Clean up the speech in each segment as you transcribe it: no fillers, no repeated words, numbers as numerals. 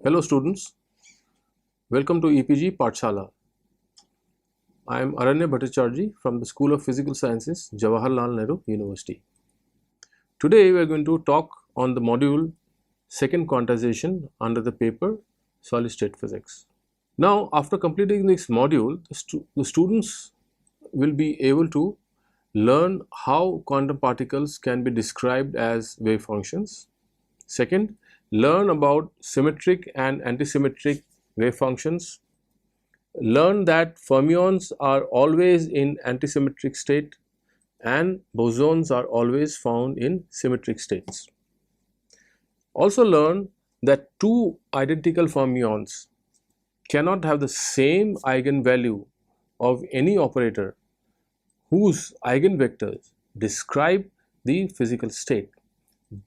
Hello students, welcome to EPG Pathshala. I am Aranya Bhattacharjee from the School of Physical Sciences, Jawaharlal Nehru University. Today we are going to talk on the module second quantization under the paper Solid State Physics. Now after completing this module, the students will be able to learn how quantum particles can be described as wave functions. Second, learn about symmetric and antisymmetric wave functions. Learn that fermions are always in antisymmetric state and bosons are always found in symmetric states. Also learn that two identical fermions cannot have the same eigenvalue of any operator whose eigenvectors describe the physical state.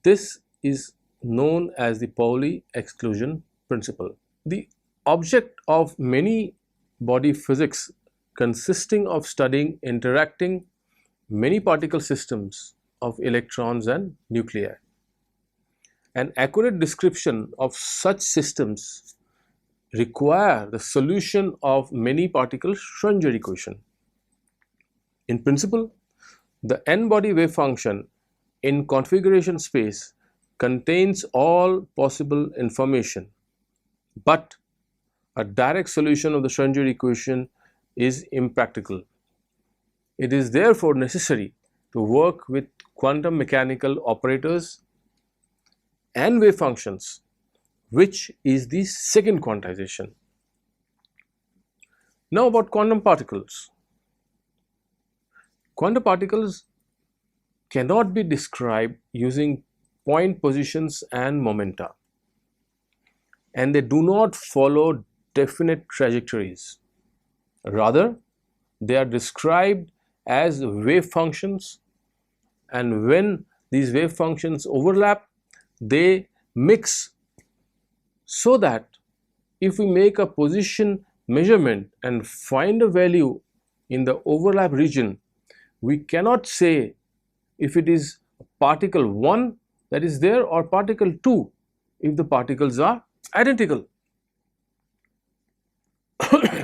This is known as the Pauli exclusion principle. The object of many body physics consisting of studying interacting many particle systems of electrons and nuclei. An accurate description of such systems require the solution of many particle Schrödinger equation. In principle, the n-body wave function in configuration space contains all possible information, but a direct solution of the Schrödinger equation is impractical. It is therefore necessary to work with quantum mechanical operators and wave functions, which is the second quantization. Now about quantum particles. Quantum particles cannot be described using point positions and momenta, and they do not follow definite trajectories. Rather, they are described as wave functions, and when these wave functions overlap, they mix, so that if we make a position measurement and find a value in the overlap region, we cannot say if it is particle 1 that is there or particle 2 if the particles are identical.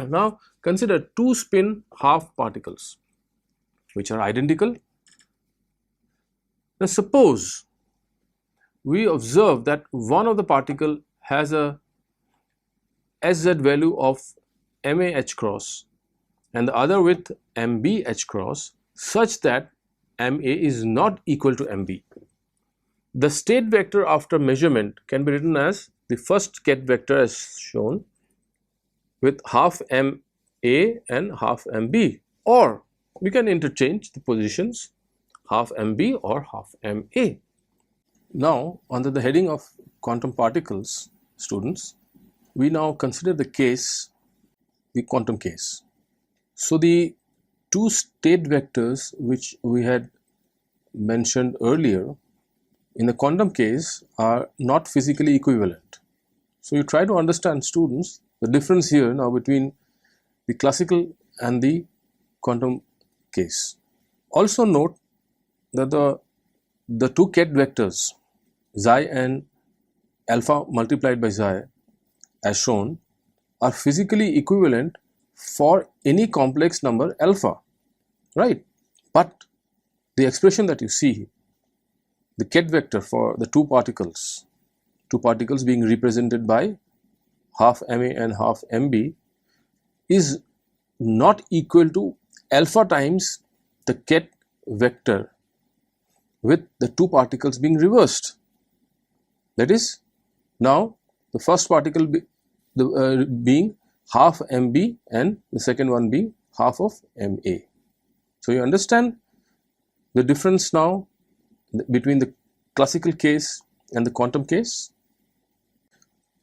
Now consider two spin half particles which are identical. Now suppose we observe that one of the particle has a Sz value of MAH cross and the other with MBH cross, such that MA is not equal to MB. The state vector after measurement can be written as the first ket vector as shown, with half MA and half MB, or we can interchange the positions half MB or half MA. Now under the heading of quantum particles, students, we now consider the quantum case. So the two state vectors which we had mentioned earlier in the quantum case are not physically equivalent. So you try to understand, students, the difference here now between the classical and the quantum case. Also note that the two ket vectors xi and alpha multiplied by xi as shown are physically equivalent for any complex number alpha, right? But the expression that you see, the ket vector for the two particles being represented by half MA and half MB, is not equal to alpha times the ket vector with the two particles being reversed. That is, now the first particle being half MB and the second one being half of MA. So you understand the difference now between the classical case and the quantum case.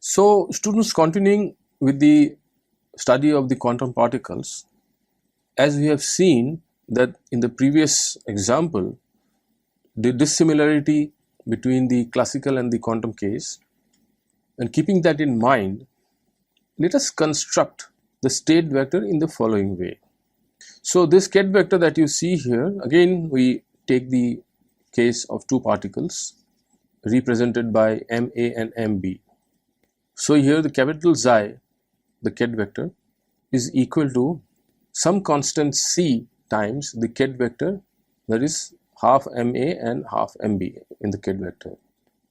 So students, continuing with the study of the quantum particles, as we have seen that in the previous example, the dissimilarity between the classical and the quantum case, and keeping that in mind, let us construct the state vector in the following way. So this ket vector that you see here, again we take the case of two particles represented by MA and MB. So here the capital Xi, the ket vector, is equal to some constant c times the ket vector, that is half ma and half mb in the ket vector,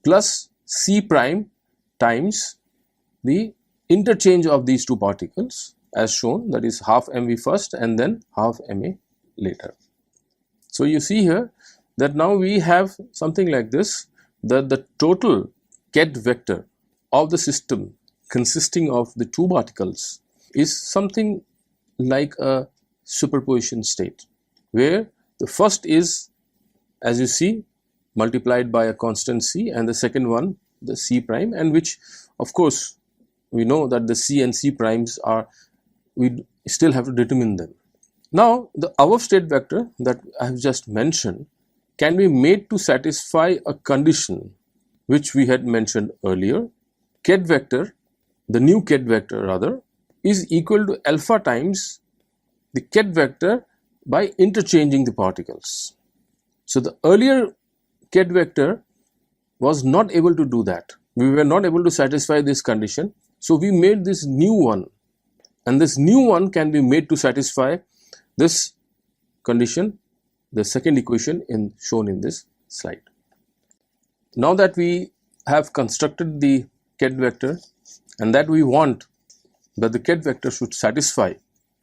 plus c prime times the interchange of these two particles as shown, that is half mv first and then half ma later. So you see here that now we have something like this, that the total ket vector of the system consisting of the two particles is something like a superposition state, where the first is, as you see, multiplied by a constant c, and the second one the c prime, and which of course we know that the c and c primes are, we still have to determine them. Now the above state vector that I have just mentioned can be made to satisfy a condition which we had mentioned earlier. Ket vector, the new ket vector rather, is equal to alpha times the ket vector by interchanging the particles. So the earlier ket vector was not able to do that. We were not able to satisfy this condition. So we made this new one, and this new one can be made to satisfy this condition, the second equation shown in this slide. Now that we have constructed the ket vector and that we want that the ket vector should satisfy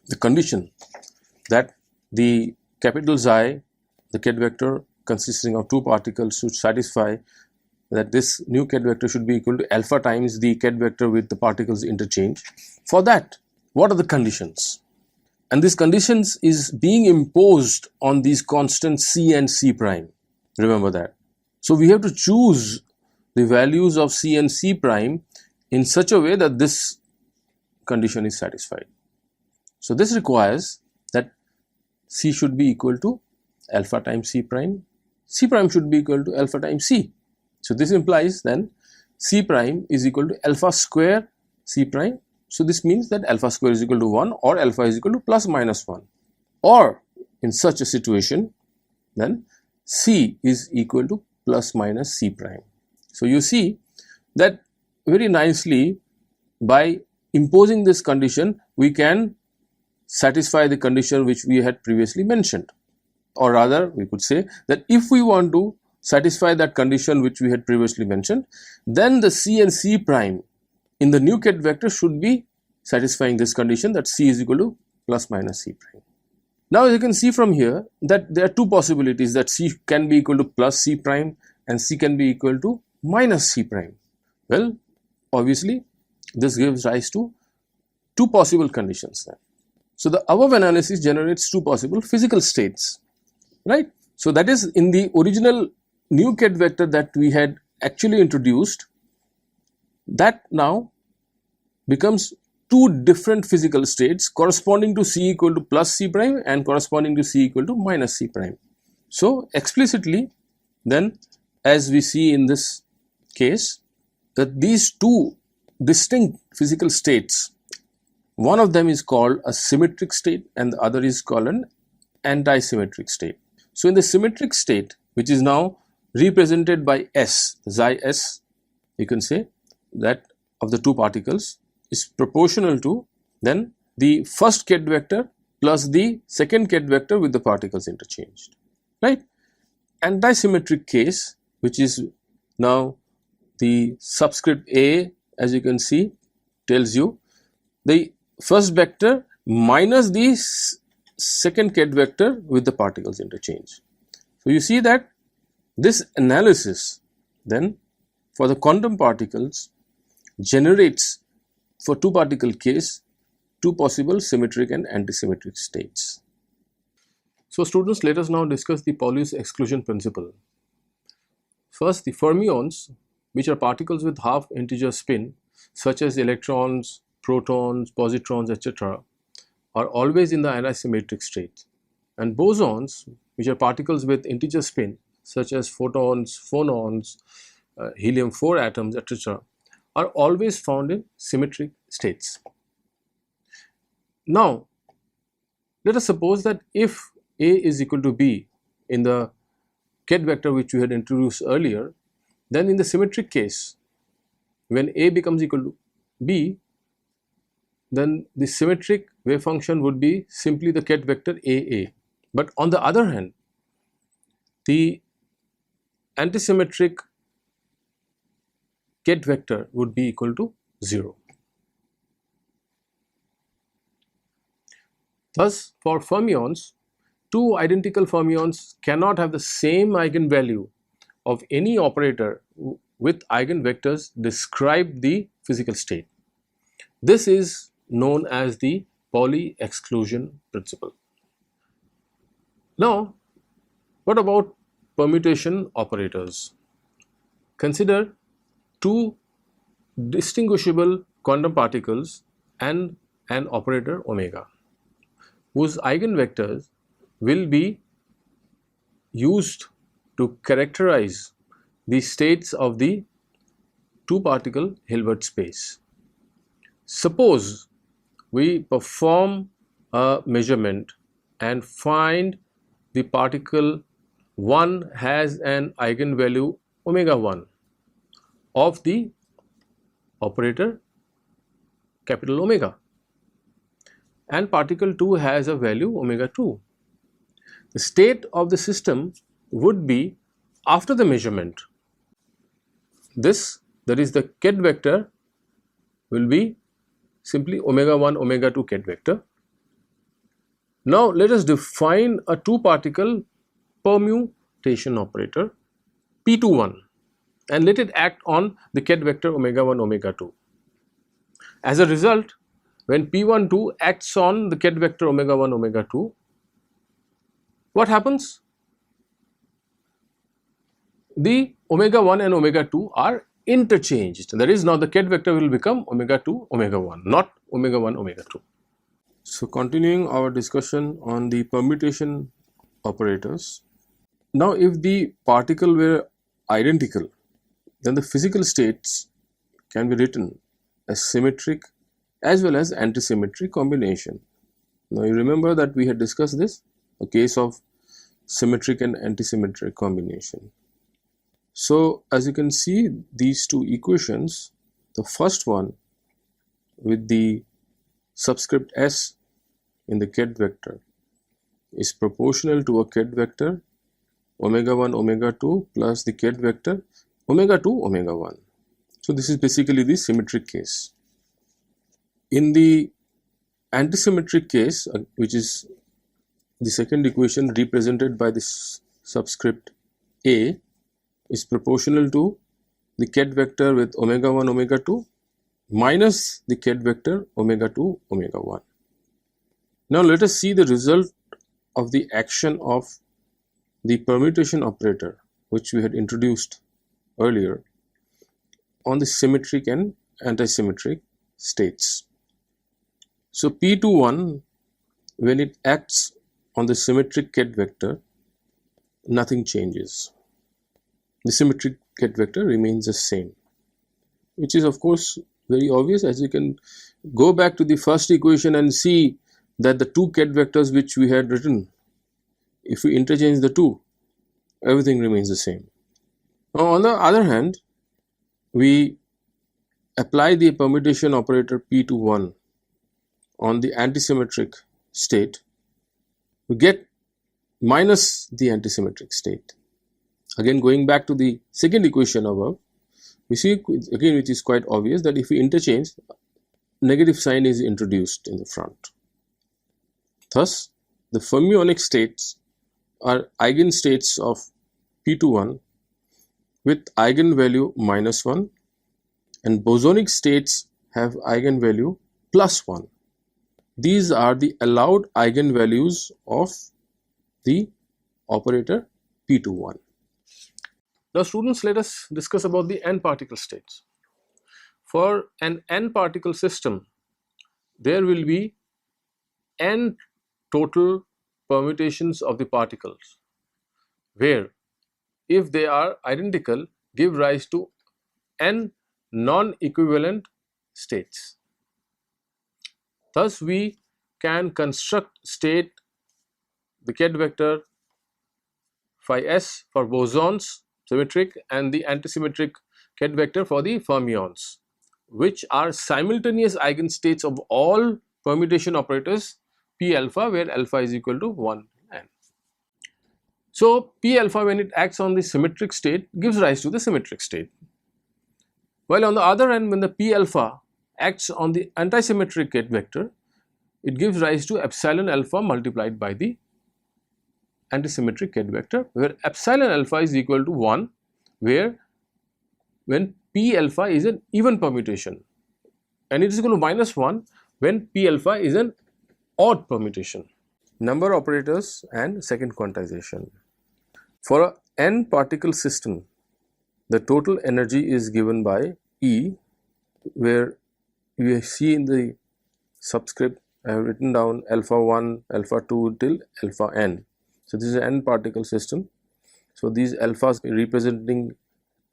the condition that the capital Xi, the ket vector consisting of two particles, should satisfy that this new ket vector should be equal to alpha times the ket vector with the particles interchange. For that, what are the conditions? And these conditions is being imposed on these constants c and c prime. Remember that. So we have to choose the values of c and c prime in such a way that this condition is satisfied. So this requires that c should be equal to alpha times c prime should be equal to alpha times c. So this implies then c prime is equal to alpha square c prime. So this means that alpha square is equal to 1 or alpha is equal to plus minus 1, or in such a situation then c is equal to plus minus c prime. So you see that very nicely, by imposing this condition we can satisfy the condition which we had previously mentioned, or rather we could say that if we want to satisfy that condition which we had previously mentioned, then the c and c prime in the new ket vector should be satisfying this condition, that c is equal to plus minus c prime. Now as you can see from here that there are two possibilities, that c can be equal to plus c prime and c can be equal to minus c prime. Well, obviously this gives rise to two possible conditions then. So the above analysis generates two possible physical states, right? So that is, in the original new ket vector that we had actually introduced, that now becomes two different physical states corresponding to c equal to plus c prime and corresponding to c equal to minus c prime. So explicitly then, as we see in this case, that these two distinct physical states, one of them is called a symmetric state and the other is called an anti-symmetric state. So in the symmetric state, which is now represented by s, Xi s, you can say that of the two particles is proportional to then the first ket vector plus the second ket vector with the particles interchanged, right? Anti-symmetric case, which is now the subscript a, as you can see, tells you the first vector minus the second ket vector with the particles interchange. So you see that this analysis then for the quantum particles generates, for two particle case, two possible symmetric and antisymmetric states. So students, let us now discuss the Pauli's exclusion principle. First, the fermions, which are particles with half integer spin such as electrons, protons, positrons, etc., are always in the antisymmetric state, and bosons, which are particles with integer spin such as photons, phonons, helium-4 atoms, etc., are always found in symmetric states. Now let us suppose that if A is equal to B in the ket vector which we had introduced earlier, then in the symmetric case, when A becomes equal to B, then the symmetric wave function would be simply the ket vector AA. But on the other hand, the antisymmetric ket vector would be equal to 0. Thus, for fermions, two identical fermions cannot have the same eigenvalue of any operator with eigenvectors describe the physical state. This is known as the Pauli exclusion principle. Now, what about permutation operators? Consider two distinguishable quantum particles and an operator omega, whose eigenvectors will be used to characterize the states of the two particle Hilbert space. Suppose we perform a measurement and find the particle 1 has an eigenvalue omega 1 of the operator capital omega, and particle 2 has a value omega 2. The state of the system would be after the measurement. This, that is the ket vector, will be simply omega 1 omega 2 ket vector. Now let us define a two particle permutation operator P21 and let it act on the ket vector omega 1 omega 2. As a result, when P12 acts on the ket vector omega 1 omega 2, what happens? The omega 1 and omega 2 are interchanged. That is, now the ket vector will become omega 2 omega 1, not omega 1 omega 2. So continuing our discussion on the permutation operators. Now if the particle were identical, then the physical states can be written as symmetric as well as antisymmetric combination. Now you remember that we had discussed this, a case of symmetric and antisymmetric combination. So as you can see, these two equations, the first one with the subscript s in the ket vector is proportional to a ket vector omega 1 omega 2 plus the ket vector omega 2 omega 1. So this is basically the symmetric case. In the antisymmetric case, which is the second equation represented by this subscript a, is proportional to the ket vector with omega 1 omega 2 minus the ket vector omega 2 omega 1. Now let us see the result of the action of the permutation operator, which we had introduced earlier, on the symmetric and antisymmetric states. So P21, when it acts on the symmetric ket vector, nothing changes. The symmetric ket vector remains the same, which is of course very obvious, as you can go back to the first equation and see that the two ket vectors which we had written, if we interchange the two, everything remains the same. Now on the other hand, we apply the permutation operator P21 on the antisymmetric state, we get minus the antisymmetric state. Again, going back to the second equation above, we see again, which is quite obvious, that if we interchange, negative sign is introduced in the front. Thus, the fermionic states are eigenstates of P21 with eigenvalue minus 1, and bosonic states have eigenvalue plus 1. These are the allowed eigenvalues of the operator P21. Now students, let us discuss about the n particle states. For an n particle system, there will be n total permutations of the particles, where if they are identical, give rise to n non-equivalent states. Thus we can construct state the ket vector phi s for bosons symmetric and the antisymmetric ket vector for the fermions. which are simultaneous eigenstates of all permutation operators P alpha, where alpha is equal to 1 n. So, P alpha, when it acts on the symmetric state, gives rise to the symmetric state, while on the other hand, when the P alpha acts on the antisymmetric Ket vector, it gives rise to epsilon alpha multiplied by the antisymmetric Ket vector, where epsilon alpha is equal to 1, where when P alpha is an even permutation, and it is equal to -1 when P alpha is an odd permutation. Number operators and second quantization. For a n particle system, the total energy is given by E, where you see in the subscript I have written down alpha 1, alpha 2 till alpha n. So, this is an n particle system. So, these alphas representing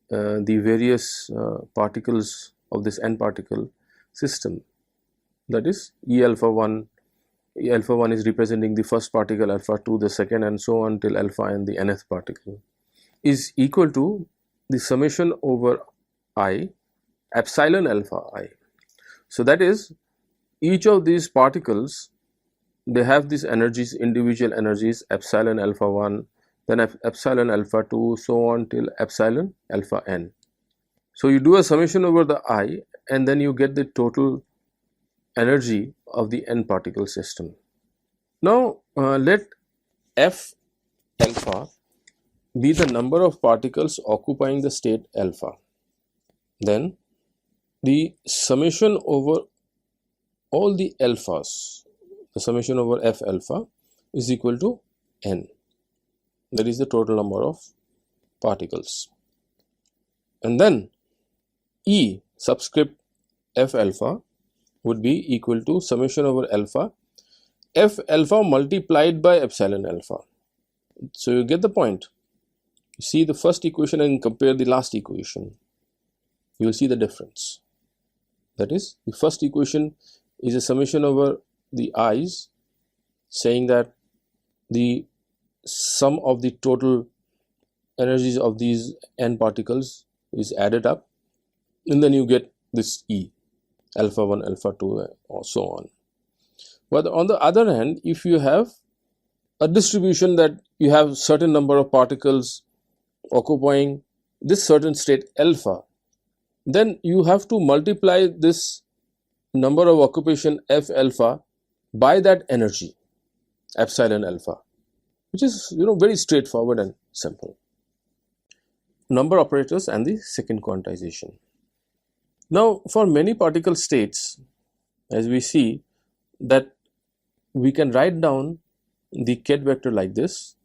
the various particles of this n particle system, that is E alpha 1. Alpha 1 is representing the first particle, alpha 2 the second, and so on till alpha n the nth particle, is equal to the summation over I epsilon alpha I. So, that is each of these particles, they have these energies, individual energies, epsilon alpha 1, then epsilon alpha 2, so on till epsilon alpha n. So, you do a summation over the I, and then you get the total energy of the n particle system. Now, let F alpha be the number of particles occupying the state alpha. Then the summation over all the alphas, the summation over F alpha is equal to n. That is the total number of particles. And then E subscript F alpha would be equal to summation over alpha F alpha multiplied by epsilon alpha. So, you get the point. You see the first equation and compare the last equation, you will see the difference. That is, the first equation is a summation over the i's, saying that the sum of the total energies of these n particles is added up, and then you get this E, alpha 1, alpha 2, or so on. But on the other hand, if you have a distribution that you have certain number of particles occupying this certain state alpha, then you have to multiply this number of occupation F alpha by that energy epsilon alpha, which is very straightforward and simple. Number operators and the second quantization. Now, for many particle states, as we see that we can write down the Ket vector like this,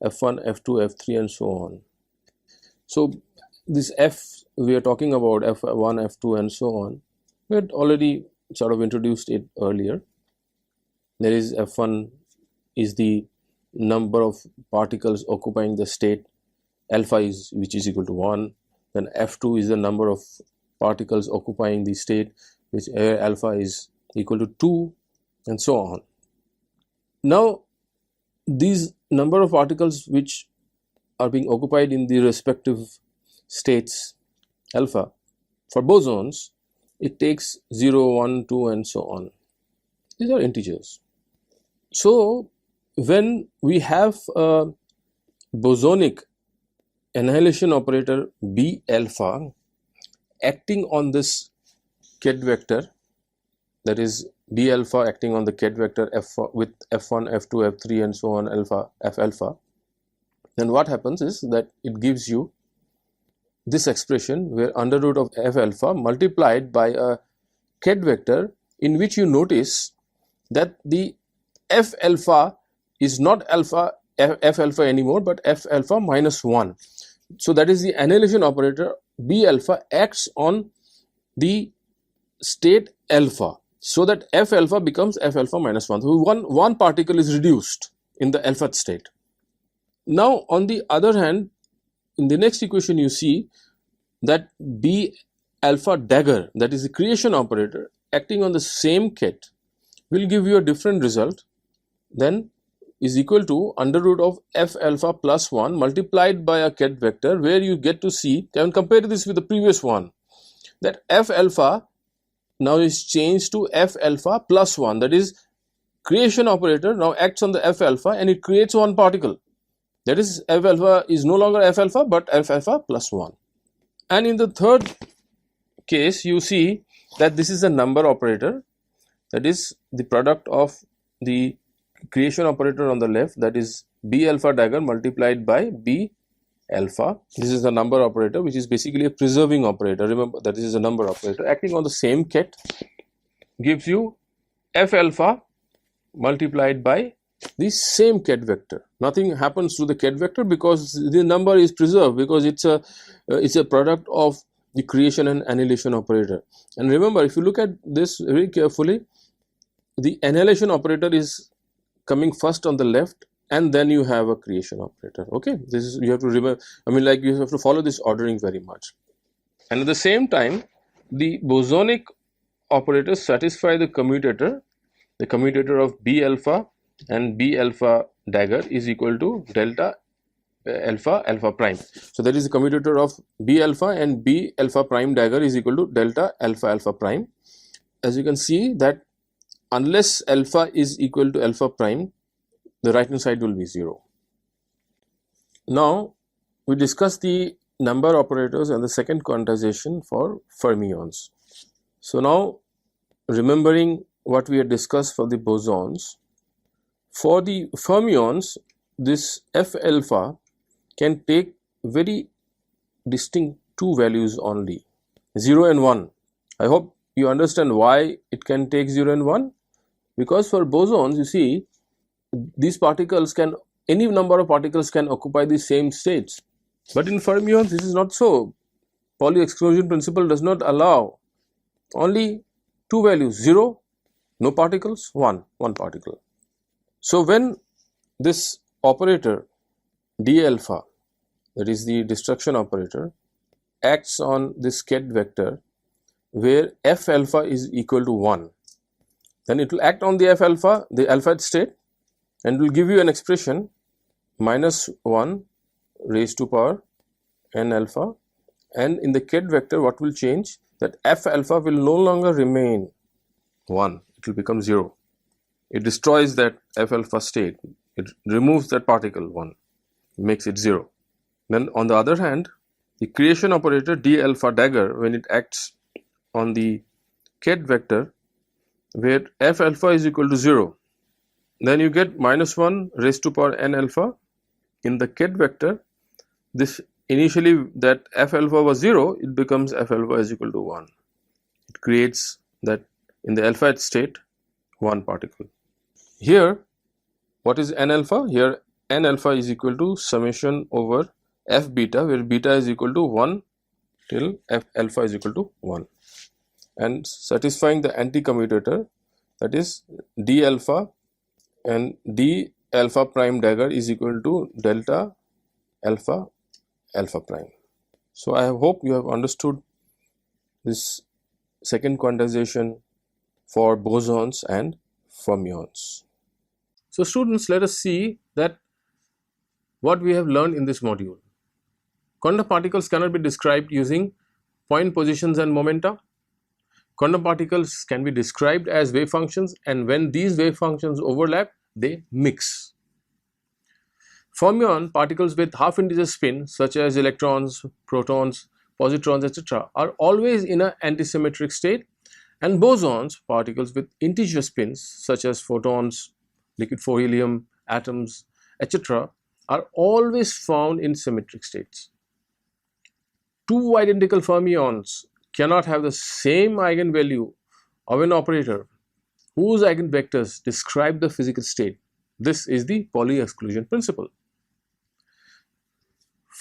F1, F2, F3 and so on. So, this F we are talking about, F1, F2 and so on, we had already sort of introduced it earlier. There is F1 is the number of particles occupying the state alpha which is equal to 1, then F2 is the number of particles occupying the state which alpha is equal to 2, and so on. Now, these number of particles which are being occupied in the respective states alpha, for bosons it takes 0, 1, 2 and so on. These are integers. So, when we have a bosonic annihilation operator B alpha acting on this Ket vector, that is B alpha acting on the Ket vector F with F1, F2, F3 and so on alpha, F alpha, then what happens is that it gives you this expression where under root of F alpha multiplied by a Ket vector, in which you notice that the F alpha is not alpha F alpha anymore, but F alpha minus 1. So, that is the annihilation operator B alpha acts on the state alpha, so that F alpha becomes F alpha minus 1. So, one particle is reduced in the alpha state. Now, on the other hand, in the next equation you see that B alpha dagger, that is the creation operator acting on the same Ket, will give you a different result, then is equal to under root of F alpha plus 1 multiplied by a Ket vector, where you get to see, and compare this with the previous one, that F alpha now is changed to F alpha plus 1, that is creation operator now acts on the F alpha and it creates one particle, that is F alpha is no longer F alpha but F alpha plus 1. And in the third case you see that this is a number operator, that is the product of the creation operator on the left, that is B alpha dagger multiplied by B alpha. This is the number operator which is basically a preserving operator. Remember that this is a number operator acting on the same ket, gives you F alpha multiplied by the same ket vector. Nothing happens to the ket vector because the number is preserved, because it's a product of the creation and annihilation operator. And remember, if you look at this very carefully, the annihilation operator is coming first on the left and then you have a creation operator. Okay, this is, you have to remember, I mean, like, you have to follow this ordering very much. And at the same time, the bosonic operators satisfy the commutator of B alpha and B alpha dagger is equal to delta alpha alpha prime. So that is the commutator of B alpha and B alpha prime dagger is equal to delta alpha alpha prime. As you can see that unless alpha is equal to alpha prime, the right hand side will be 0. Now we discuss the number operators and the second quantization for fermions. So now, remembering what we had discussed for the bosons, for the fermions this F alpha can take very distinct two values only, 0 and 1. I hope you understand why it can take 0 and 1, because for bosons you see these particles can, any number of particles can occupy the same states, but in fermions this is not so. Pauli exclusion principle does not allow only two values, 0 no particles, 1 particle. So when this operator D alpha, that is the destruction operator, acts on this ket vector where F alpha is equal to 1, then it will act on the F alpha, the alpha state, and will give you an expression minus 1 raised to power n alpha, and in the ket vector what will change, that F alpha will no longer remain 1, it will become 0. It destroys that F alpha state, it removes that particle 1, makes it 0. Then on the other hand, the creation operator D alpha dagger, when it acts on the ket vector where F alpha is equal to 0, then you get minus 1 raised to power n alpha. In the ket vector, this initially that F alpha was 0, it becomes F alpha is equal to 1. It creates that in the alpha state 1 particle. Here what is n alpha? Here n alpha is equal to summation over F beta, where beta is equal to 1 till F alpha is equal to 1, and satisfying the anti-commutator, that is D alpha and D alpha prime dagger is equal to delta alpha alpha prime. So I hope you have understood this second quantization for bosons and fermions. So students, let us see that what we have learned in this module. Quantum particles cannot be described using point positions and momenta. Quantum particles can be described as wave functions, and when these wave functions overlap, they mix. Fermion particles with half integer spin, such as electrons, protons, positrons, etc., are always in an antisymmetric state, and bosons, particles with integer spins, such as photons, liquid for helium, atoms, etc., are always found in symmetric states. Two identical fermions cannot have the same eigenvalue of an operator whose eigenvectors describe the physical state. This is the Pauli exclusion principle.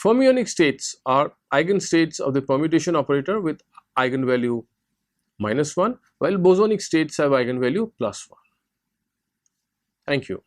Fermionic states are eigenstates of the permutation operator with eigenvalue -1, while bosonic states have eigenvalue +1. Thank you.